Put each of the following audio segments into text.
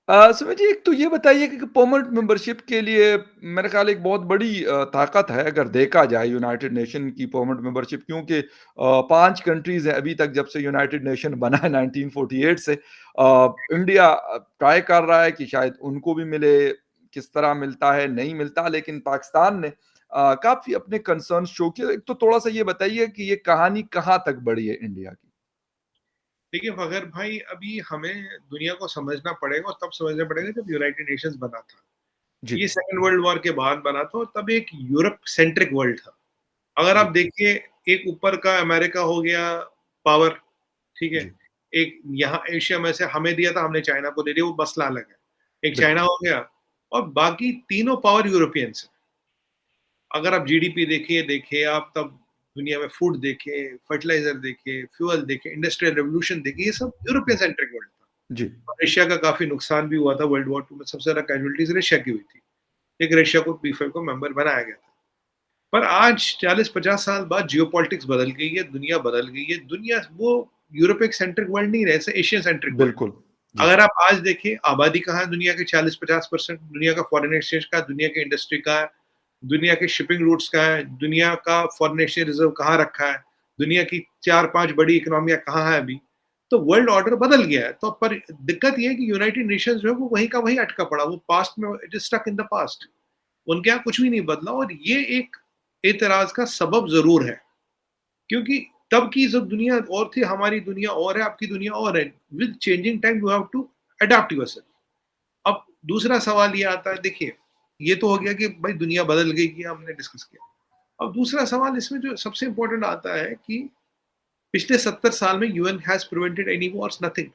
सुमित जी, एक तो ये बताइए कि परमानेंट मेंबरशिप के लिए मेरे ख्याल एक बहुत बड़ी ताकत है अगर देखा जाए यूनाइटेड नेशन की परमानेंट मेंबरशिप, क्योंकि 5 कंट्रीज़ हैं अभी तक जब से यूनाइटेड नेशन बना है 1948 से। इंडिया ट्राई कर रहा है कि शायद उनको भी मिले, किस तरह मिलता है, नहीं मिलता, लेकिन पाकिस्तान ने काफ़ी अपने कंसर्न्स शो किए। एक तो थोड़ा-सा ये बताइए कि ये कहानी कहाँ तक बढ़ी है इंडिया की? देखिए फखर भाई, अभी हमें दुनिया को समझना पड़ेगा और तब समझना पड़ेगा जब यूनाइटेड नेशंस बना था। जी, ये सेकेंड वर्ल्ड वॉर के बाद बना था और तब एक यूरोप सेंट्रिक वर्ल्ड था। अगर जी, आप देखिए, एक ऊपर का अमेरिका हो गया पावर, ठीक है। जी, एक यहाँ एशिया में से हमें दिया था, हमने चाइना को दे दिया, वो मसला अलग है। एक चाइना बिल्कुल। हो गया और बाकी तीनों पावर यूरोपियंस हैं। अगर आप जीडीपी देखिए देखिए आप, तब दुनिया में फूड देखे, फर्टिलाइजर देखे, फ्यूल देखे, इंडस्ट्रियल रेवोल्यूशन देखे, ये सब यूरोपियन सेंट्रिक वर्ल्ड जी, था। और एशिया का काफी नुकसान भी हुआ था वर्ल्ड वॉर 2 में। सबसे ज्यादा कैजुअलिटीज रशिया की हुई थी, एक रशिया को P5 को मेंबर बनाया गया था। पर आज 40-50 साल बाद जियोपॉलिटिक्स बदल गई है, दुनिया बदल गई है। दुनिया वो यूरोपिक सेंट्रिक वर्ल्ड नहीं रहे, एशियन सेंट्रिक वर्ल्ड। बिल्कुल। जी, अगर आप आज देखिए, आबादी कहाँ है दुनिया के, 40-50%। दुनिया का फॉरेन एक्सचेंज का, दुनिया की इंडस्ट्री का है, दुनिया के शिपिंग रूट्स का है, दुनिया का फॉरेन एक्सचेंज रिजर्व कहाँ रखा है, दुनिया की 4-5 बड़ी इकोनॉमियां कहाँ है अभी। तो वर्ल्ड ऑर्डर बदल गया है। तो पर दिक्कत यह है कि यूनाइटेड नेशंस जो है वो वहीं का वहीं अटका पड़ा, वो पास्ट में, it is stuck in the past. उनके यहाँ कुछ भी नहीं बदला और ये एक एतराज का सबब जरूर है। क्योंकि तब की जो दुनिया और थी, हमारी दुनिया और है, आपकी दुनिया और है। With changing time you have to adopt yourself. अब दूसरा सवाल ये आता है, देखिए, ये तो हो गया कि भाई दुनिया बदल गई, कि हमने डिस्कस किया। अब दूसरा सवाल इसमें जो सबसे इंपॉर्टेंट आता है कि पिछले 70 साल में UN has prevented any wars, nothing.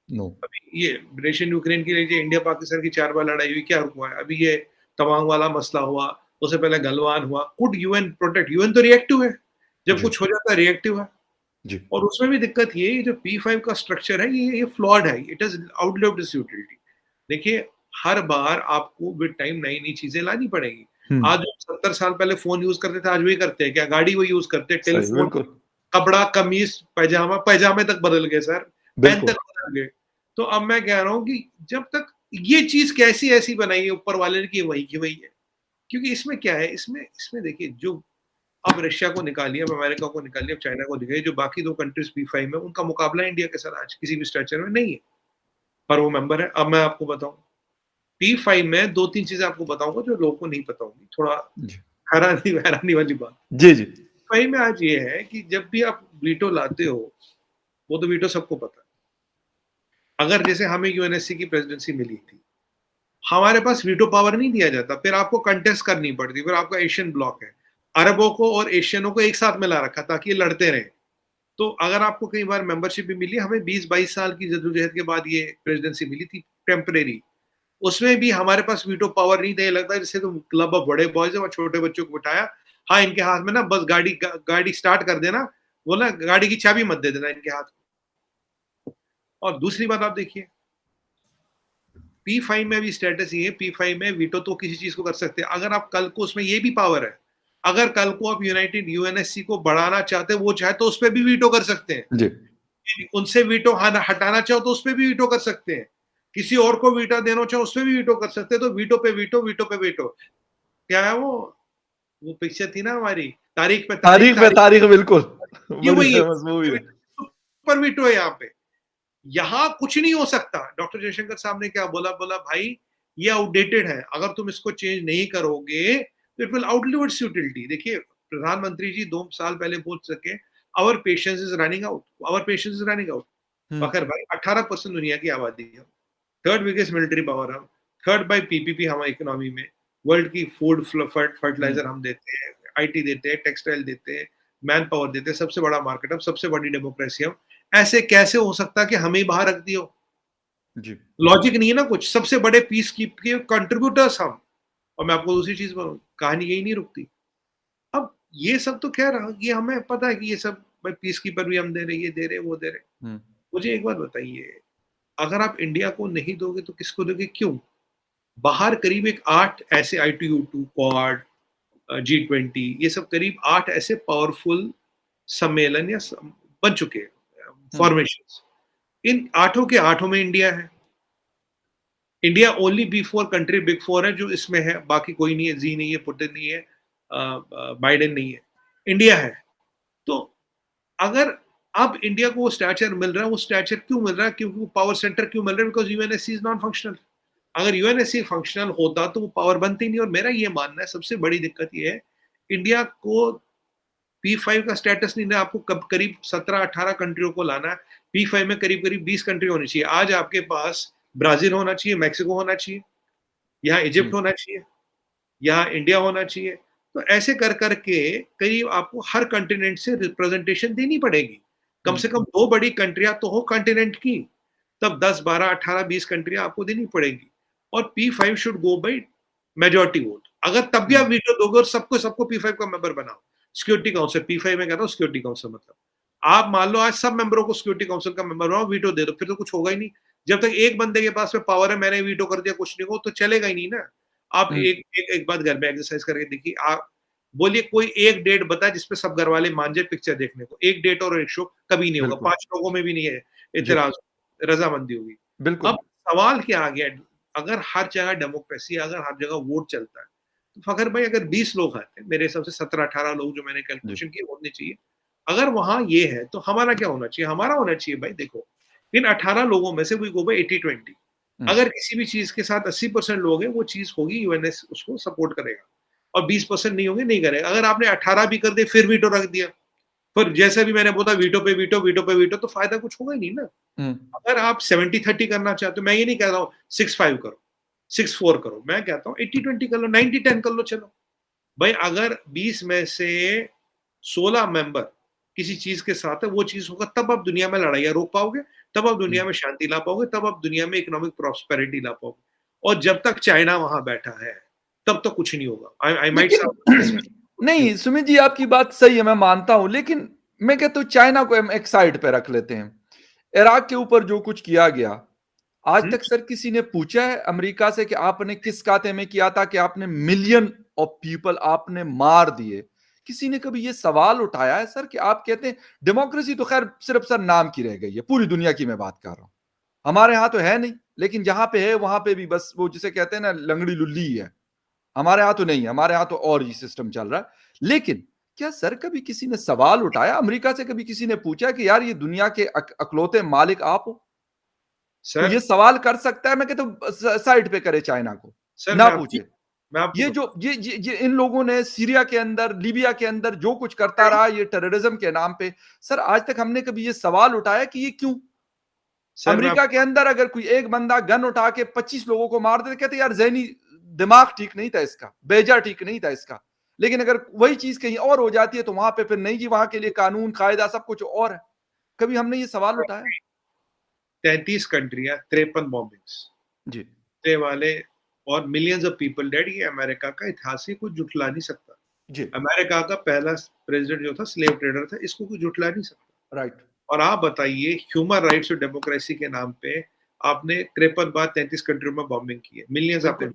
No. अभी ये रशियन यूक्रेन की लीजिए, इंडिया पाकिस्तान की 4 बार लड़ाई हुई, क्या हुआ है? अभी ये तवांग वाला मसला हुआ, उससे पहले गलवान हुआ। Could UN protect? यूएन तो रिएक्टिव है, जब जी, कुछ हो जाता है रिएक्टिव है। जी, और उसमें भी दिक्कत ये जो P5 का स्ट्रक्चर है, ये फ्लॉड है, it is outlived it's utility. देखिए, हर बार आपको विद टाइम नई नई चीजें लानी पड़ेगी। हुँ, आज 70 साल पहले फोन यूज करते थे, आज वही करते हैं क्या? गाड़ी वही यूज करते हैं, सही, टेलीफोन, बिल्कुल, कपड़ा, कमीज, पैजामा, पैजामे तक बदल गए सर, पेन बिल्कुल। तक बदल गए। तो अब मैं कह रहा हूं कि जब तक ये चीज कैसी ऐसी बनाई है ऊपर वाले ने, की वही की वही है। क्योंकि इसमें क्या है, इसमें इसमें देखिए, जो अब रशिया को निकालिए, अब अमेरिका को निकालिए, अब चाइना को निकालिए, जो बाकी 2 कंट्रीज P5 में, उनका मुकाबला इंडिया के साथ आज किसी भी स्ट्रक्चर में नहीं है। पर वो मेंबर है। अब मैं आपको बताऊं, P5 में 2-3 चीजें आपको बताऊंगा जो लोगों को नहीं पता होंगी, थोड़ा जी, हैरानी हैरानी वाली बात। जी, जी, P5 में आज ये है कि जब भी आप वीटो लाते हो, वो तो वीटो सबको पता है। अगर जैसे हमें यूएनएससी की प्रेसिडेंसी मिली थी, हमारे पास वीटो पावर नहीं दिया जाता, फिर आपको कंटेस्ट करनी पड़ती, फिर आपका एशियन ब्लॉक है, अरबों को और एशियनों को एक साथ मिला रखा ताकि ये लड़ते रहे। तो अगर आपको कई बार मेंबरशिप भी मिली, हमें 20-22 साल की जद्दोजहद के बाद ये प्रेसिडेंसी मिली थी, टेम्परेरी। उसमें भी हमारे पास वीटो पावर नहीं था। ये लगता है जैसे तो क्लब ऑफ बड़े बॉयज है, और छोटे बच्चों को बिठाया, हाँ इनके हाथ में ना बस गाड़ी स्टार्ट कर देना, बोला गाड़ी की चाबी मत दे देना इनके हाथ। और दूसरी बात आप देखिए, P5 में भी स्टेटस ये है, P5 में वीटो तो किसी चीज को कर सकते हैं। अगर आप कल को, उसमें ये भी पावर है, अगर कल को आप यूनाइटेड यूएनएससी को बढ़ाना चाहते हैं, वो चाहे तो उस पर भी वीटो कर सकते हैं। जी, उनसे वीटो हटाना चाहो तो उस पर भी वीटो कर सकते हैं। किसी और को वीटा देना चाहो उस पर भी वीटो कर सकते हैं। तो वीटो पे वीटो, वीटो पे वीटो। क्या है वो पिक्चर थी ना हमारी, तारीख पे तारीख, तारीख पे तारीख तारीख, बिल्कुल, ये बड़ी वही है। फेमस मूवी है। सुपर वीटो है यहाँ पे। यहाँ कुछ नहीं हो सकता। डॉक्टर जयशंकर साहब ने क्या बोला? बोला भाई ये आउटडेटेड है, अगर तुम इसको चेंज नहीं करोगे तो it will outlive its utility. देखिए, प्रधानमंत्री जी 2 साल पहले बोल सके, our patience is running out, our patience is running out. हुँ, फखर भाई, 18% दुनिया की आबादी है, थर्ड बिगेस्ट मिलिट्री पावर हम, थर्ड बाय पीपीपी हमारी इकोनॉमी में, वर्ल्ड की फूड हुँ, फर्टिलाइजर हम देते हैं, आईटी देते हैं, टेक्सटाइल देते हैं, मैन पावर देते हैं, सबसे बड़ा मार्केट हम, सबसे बड़ी डेमोक्रेसी हम। ऐसे कैसे हो सकता है कि हमें ही बाहर रख दियो? जी, लॉजिक नहीं है ना कुछ। सबसे बड़े पीस कीप के कंट्रीब्यूटर्स हम। और मैं आपको दूसरी चीज बोलूं, कहानी यही नहीं रुकती। अब ये सब तो खैर, ये हमें पता है कि ये सब भाई पीस कीपर भी हम दे रहे, ये दे रहे, वो दे रहे। हुँ, मुझे एक बात बताइए, अगर आप इंडिया को नहीं दोगे तो किसको दोगे, क्यों? बाहर करीब एक 8 ऐसे ITU2, क्वाड, G20, ये सब करीब 8 ऐसे पावरफुल सम्मेलन बन चुके हैं, हुँ, फॉर्मेशन। इन आठों के आठों में इंडिया है। India only B4 country, big 4 है जो इसमें है, बाकी कोई नहीं है, जी नहीं है, पुतिन नहीं है, बाइडेन नहीं है, इंडिया है। तो अगर अब इंडिया को वो स्टैचर मिल रहा है, वो स्टैचर क्यों मिल रहा है? क्योंकि वो पावर सेंटर क्यों मिल रहा है? Because UNSC is non functional. अगर यूएनएससी फंक्शनल होता तो वो पावर बनती नहीं। और मेरा ये मानना है सबसे बड़ी दिक्कत ये है, इंडिया को P5 का स्टेटस नहीं है। आपको करीब 17-18 कंट्रियों को लाना है। P5 में करीब करीब 20 कंट्री होनी चाहिए। आज आपके पास ब्राजील होना चाहिए, मैक्सिको होना चाहिए, यहाँ इजिप्ट होना चाहिए, यहाँ इंडिया होना चाहिए। तो ऐसे कर करके करीब आपको हर कंटिनेंट से रिप्रेजेंटेशन देनी पड़ेगी। कम से कम 2 बड़ी कंट्रियां तो हो कंटिनेंट की, तब 10, 12, 18, 20 कंट्रियां आपको देनी पड़ेगी। और P5 should go by majority vote. अगर तब भी आप वीटो दोगे और सबको सबको P5 का मेंबर बनाओ, सिक्योरिटी काउंसिल, P5 में कहता हूँ सिक्योरिटी काउंसिल, मतलब आप मान लो आज सब मेंबरों को सिक्योरिटी काउंसिल का मेंबर बनाओ, वीटो दे दो, फिर तो कुछ होगा ही नहीं। जब तक एक बंदे के पास में पावर है, मैंने वीटो कर दिया, कुछ नहीं हो, तो चलेगा ही नहीं ना। आप एक बात घर में एक्सरसाइज करके देखिए। आप बोलिए कोई एक डेट बता जिसपे सब घर वाले मान जाए पिक्चर देखने को। एक डेट और एक शो कभी नहीं होगा। 5 लोगों में भी नहीं है इतराज, रजामंदी होगी। अब सवाल क्या आ गया, अगर हर जगह डेमोक्रेसी, अगर हर जगह वोट चलता है, तो फखर भाई अगर 20 लोग आते हैं, मेरे हिसाब से 17-18 लोग जो मैंने कैलकुलेशन की होने चाहिए। अगर वहां ये है तो हमारा क्या होना चाहिए? हमारा होना चाहिए भाई देखो, इन 18 लोगों में से वी गो बाय 80-20। अगर किसी भी चीज के साथ 80% लोग हैं, वो चीज होगी, यूएनएस उसको सपोर्ट करेगा। और 20% नहीं होंगे, नहीं करेगा। अगर आपने 18 भी कर दिया फिर वीटो रख दिया, पर जैसे भी मैंने बोला वीटो पे वीटो, वीटो पे वीटो, तो फायदा कुछ होगा ही नहीं ना। अगर आप 70-30 करना चाहते हो, मैं ये नहीं कह रहा हूँ 6-5 करो, 6-4 करो, मैं कहता हूँ 80-20 कर लो, 90-10 कर लो। चलो भाई, अगर 20 में से 16 मेंबर किसी चीज के साथ है, वो चीज होगा, तब आप दुनिया में लड़ाइयां रोक पाओगे, तब आप दुनिया में शांति ला पाओगे, तब आप दुनिया में इकोनॉमिक प्रॉस्पेरिटी ला पाओगे। और जब तक चाइना वहां बैठा है, तब तो कुछ नहीं होगा। आई माइट नहीं सुमित जी, आपकी बात सही है, मैं मानता हूं, लेकिन मैं कहता हूं चाइना को हम एक साइड पे रख लेते हैं। इराक के ऊपर जो कुछ किया गया, आज तक सर किसी ने पूछा है अमेरिका से कि आपने किस खाते में किया था कि आपने मिलियन ऑफ पीपल आपने मार दिए? किसी ने कभी ये सवाल उठाया है सर कि आप कहते हैं डेमोक्रेसी तो खैर सिर्फ सर नाम की रह गई है, पूरी दुनिया की मैं बात कर रहा हूं, हमारे यहां तो है नहीं, लेकिन जहां पे है वहां पे भी बस वो जिसे कहते हैं ना लंगड़ी लुल्ली है। हमारे यहां तो नहीं है, हमारे यहां तो और ही सिस्टम चल रहा है। लेकिन क्या सर कभी किसी ने सवाल उठाया अमेरिका से, कभी किसी ने पूछा कि यार ये दुनिया के अकलौते मालिक आप हो? तो ये सवाल कर सकता है, मैं कहता हूं साइड पे करे चाइना को, ना पूछे। ये जो ये इन लोगों ने सीरिया के अंदर, लीबिया के अंदर जो कुछ करता रहा, ये टेररिज्म के नाम पे, सर आज तक हमने कभी ये सवाल उठाया कि ये क्यों? अमेरिका के अंदर अगर कोई एक बंदा गन उठा के 25 लोगों को मार दे, कहते यार ज़हनी दिमाग ठीक नहीं था इसका, बेजा ठीक नहीं था इसका। लेकिन अगर वही चीज कहीं और हो जाती है तो वहां पे फिर नहीं जी, वहां के लिए कानून कायदा सब कुछ और है। कभी हमने ये सवाल उठाया? 33 कंट्रियां, 53 बॉम्बिंग्स जी वाले और मिलियंस ऑफ पीपल डेड। ये अमेरिका का इतिहास ही कुछ जुटला नहीं सकता जी। अमेरिका का पहला प्रेसिडेंट जो था स्लेव ट्रेडर था, इसको कुछ जुटला नहीं सकता। राइट। और आप बताइए ह्यूमन राइट्स और डेमोक्रेसी के नाम पे आपने 53 बार 33 कंट्रियों में बॉम्बिंग की है, मिलियंस आपने।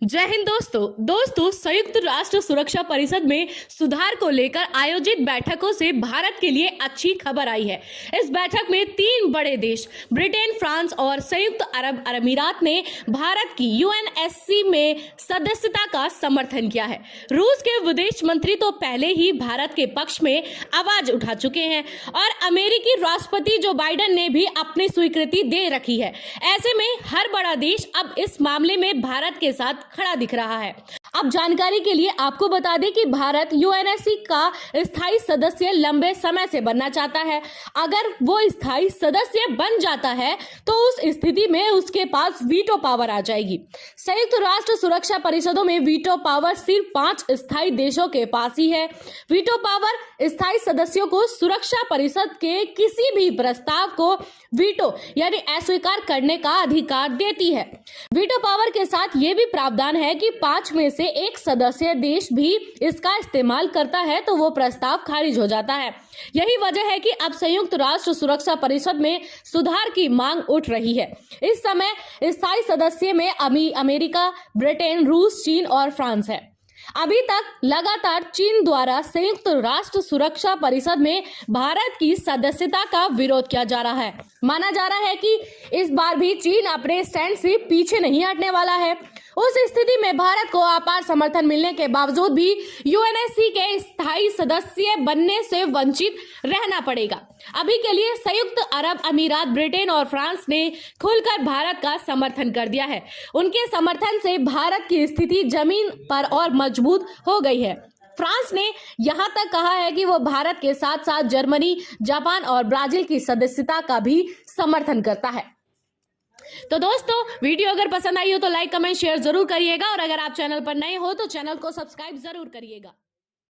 जय हिंद दोस्तों, संयुक्त राष्ट्र सुरक्षा परिषद में सुधार को लेकर आयोजित बैठकों से भारत के लिए अच्छी खबर आई है। इस बैठक में 3 बड़े देश ब्रिटेन, फ्रांस और संयुक्त अरब अमीरात ने भारत की यूएनएससी में सदस्यता का समर्थन किया है। रूस के विदेश मंत्री तो पहले ही भारत के पक्ष में आवाज उठा चुके हैं और अमेरिकी राष्ट्रपति जो बाइडेन ने भी अपनी स्वीकृति दे रखी है। ऐसे में हर बड़ा देश अब इस मामले में भारत के साथ खड़ा दिख रहा है। अब जानकारी के लिए आपको बता दें कि भारत यूएनएससी का स्थायी सदस्य लंबे समय से बनना चाहता है। अगर वो स्थायी सदस्य बन जाता है तो उस स्थिति में उसके पास वीटो पावर आ जाएगी। संयुक्त राष्ट्र सुरक्षा परिषदों में वीटो पावर सिर्फ 5 स्थायी देशों के पास ही है। वीटो पावर स्थायी सदस्यों को सुरक्षा परिषद के किसी भी प्रस्ताव को वीटो यानी अस्वीकार करने का अधिकार देती है। वीटो पावर के साथ ये भी प्रावधान है कि 5 में से एक सदस्य देश भी इसका इस्तेमाल करता है तो वो प्रस्ताव खारिज हो जाता है। यही वजह है कि अब संयुक्त राष्ट्र सुरक्षा परिषद में सुधार की मांग उठ रही है। इस समय स्थायी सदस्य में अमेरिका, ब्रिटेन, रूस, चीन और फ्रांस है। अभी तक लगातार चीन द्वारा संयुक्त राष्ट्र सुरक्षा परिषद में भारत की सदस्यता का विरोध किया जा रहा है। माना जा रहा है कि इस बार भी चीन अपने स्टैंड से पीछे नहीं हटने वाला है। उस स्थिति में भारत को अपार समर्थन मिलने के बावजूद भी यूएनएससी के स्थायी सदस्य बनने से वंचित रहना पड़ेगा। अभी के लिए संयुक्त अरब अमीरात, ब्रिटेन और फ्रांस ने खुलकर भारत का समर्थन कर दिया है। उनके समर्थन से भारत की स्थिति जमीन पर और मजबूत हो गई है। फ्रांस ने यहां तक कहा है कि वो भारत के साथ साथ जर्मनी, जापान और ब्राजील की सदस्यता का भी समर्थन करता है। तो दोस्तों, वीडियो अगर पसंद आई हो तो लाइक, कमेंट, शेयर जरूर करिएगा और अगर आप चैनल पर नए हो तो चैनल को सब्सक्राइब जरूर करिएगा।